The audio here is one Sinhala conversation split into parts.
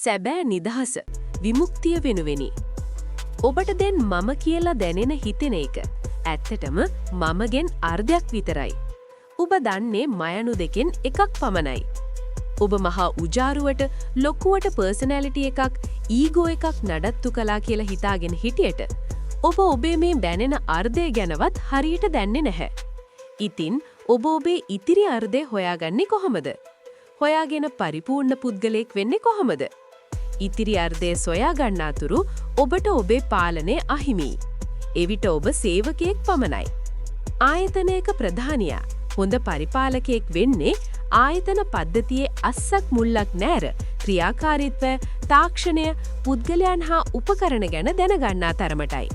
සැබෑ නිදහස විමුක්තිය වෙනුවෙනි. ඔබට දැන් මම කියලා දැනෙන හිතෙන එක ඇත්තටම මමගෙන් අර්ධයක් විතරයි. ඔබ දන්නේ මයනු දෙකෙන් එකක් පමණයි. ඔබ මහා උජාරුවට ලොකුවට පර්සනැලිටි එකක් ඊගෝ එකක් නඩත්තු කළා කියලා හිතාගෙන හිටියට ඔබ ඔබේ මේ බැනෙන අර්ධය ගැනවත් හරියට දන්නේ නැහැ. ඉතින් ඔබ ඔබේ ඉතිරි අර්ධය හොයාගන්නේ කොහොමද? හොයාගෙන පරිපූර්ණ පුද්ගලයෙක් වෙන්නේ කොහොමද? ඉතිරි අර්ධය සොයා ගන්නාතුරු ඔබට ඔබේ පාලනය අහිමියි. එවිට ඔබ සේවකයෙක් පමණයි. ආයතනයක ප්‍රධානියා හොඳ පරිපාලකයෙක් වෙන්නේ ආයතන පද්ධතියේ අස්සක් මුල්ලක් නැර ක්‍රියාකාරීත්වය, තාක්ෂණය, පුද්ගලයන් හා උපකරණ ගැන දැනගන්නා තරමටයි.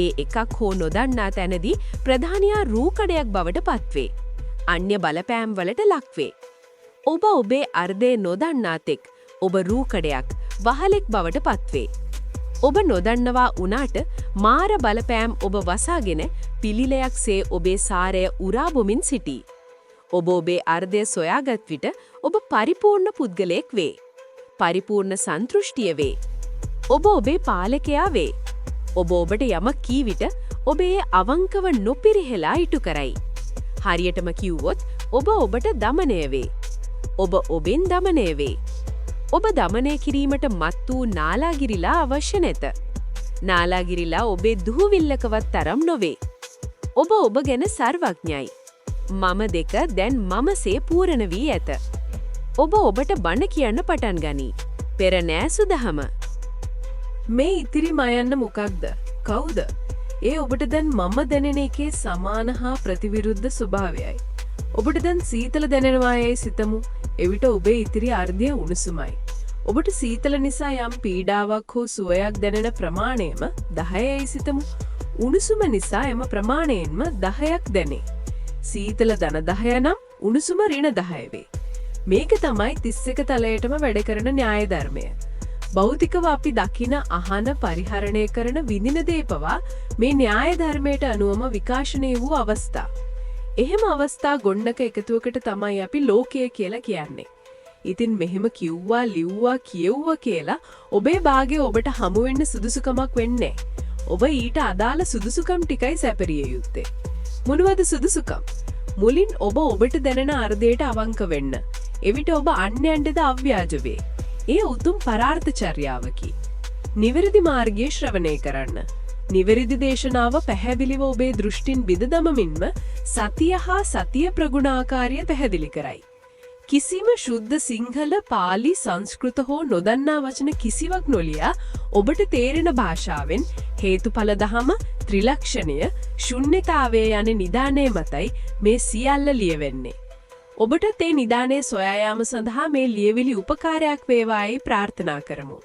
ඒ එකක් හෝ නොදන්නා තැනදී ප්‍රධානියා රූකඩයක් බවට පත්වේ. අන්‍ය බලපෑම් වලට ලක්වේ. ඔබ ඔබේ අර්ධය නොදන්නාතෙක් ඔබ රූකඩයක්, වහලෙක් බවට පත්වේ. ඔබ නොදන්නවා වුණාට මාර බලපෑම් ඔබ වසාගෙන පිළිලයක්සේ ඔබේ සාරය උරාබොමින් සිටී. ඔබ ඔබේ අර්ධය සොයාගත් විට ඔබ පරිපූර්ණ පුද්ගලයෙක් වේ. පරිපූර්ණ සන්තෘෂ්ටිය වේ. ඔබ ඔබේ පාලකයා වේ. ඔබ ඔබට යමක් කී විට ඔබ ඒ අවංකව නොපිරිහෙලා ඉටු කරයි. හරියටම කිව්වොත් ඔබ ඔබට දමනය වේ. ඔබ ඔබෙන් දමනය වේ. ඔබ දමනය කිරීමට මත් වූ නාලාගිරිලා අවශ්‍ය නැත. නාලාගිරිලා ඔබේ දුහුවිල්ලකවත් තරම් නොවේ. ඔබ ඔබ ගැන සර්වඥයි. මම දෙක දැන් මමසේ පූරණ වී ඇත. ඔබ ඔබට බණ කියන්න පටන් ගනී. පෙර නෑසු දහම. මේ ඉතිරි මයන්න මොකක්ද? කවුද? ඒ ඔබට දැන් මම දැනෙන එකේ සමාන හා ප්‍රතිවිරුද්ධ ස්වභාවයයි. ඔබට දැන් සීතල දැනෙනවා යයි සිතමු. එවිට ඔබේ ඉතිරි අර්ධය උණුසුමයි. ඔබට සීතල නිසා යම් පීඩාවක් හෝ සුවයක් දැනෙන ප්‍රමාණයම 10යි සිතමු. උණුසුම නිසා එම ප්‍රමාණයෙන්ම 10ක් දැනේ. සීතල ධන 10 නම් උණුසුම ඍණ 10 වේ. මේක තමයි 31 තලයටම වැඩ කරන න්‍යාය ධර්මය. භෞතිකව අපි දකින, අහන, පරිහරණය කරන විඳින දේ පවා මේ න්‍යාය ධර්මයට අනුවම විකාශනය වූ අවස්ථා. එහෙම අවස්ථා ගොන්නක එකතුවකට තමයි අපි ලෝකය කියලා කියන්නේ. ඉතින් මෙහෙම කිව්වා, ලිව්වා, කියවුවා කියලා ඔබේ භාගය ඔබට හමු වෙන්න සුදුසුකමක් වෙන්නේ. ඔබ ඊට අදාළ සුදුසුකම් ටිකයි සැපරිය යුත්තේ. මොනවද සුදුසුකම්? මුලින් ඔබ ඔබට දැනෙන අර්ධයට අවංක වෙන්න. එවිට ඔබ අන්‍යයන්ටද අව්‍යාජ වේ. ඒ උතුම් පරාර්ථ චර්යාවකි. නිවැරදි මාර්ගයේ ශ්‍රවණය කරන්න. නිවැරදි දේශනාව පැහැදිලිව ඔබේ දෘෂ්ටින් බිඳ දමමින්ම සතිය හා සතිය ප්‍රගුණාකාරිය පැහැදිලි කරයි. කිසිම ශුද්ධ සිංහල, පාලි, සංස්කෘත හෝ නොදන්නා වචන කිසිවක් නොලියා ඔබට තේරෙන භාෂාවෙන් හේතුඵල දහම, ත්‍රිලක්ෂණය, ශුන්‍යතාවය යන නිදානය මතයි මේ සියල්ල ලියවෙන්නේ. ඔබට තේ නිදානය සොයා යාම සඳහා මේ ලියවිලි උපකාරයක් වේවායි ප්‍රාර්ථනා කරමු.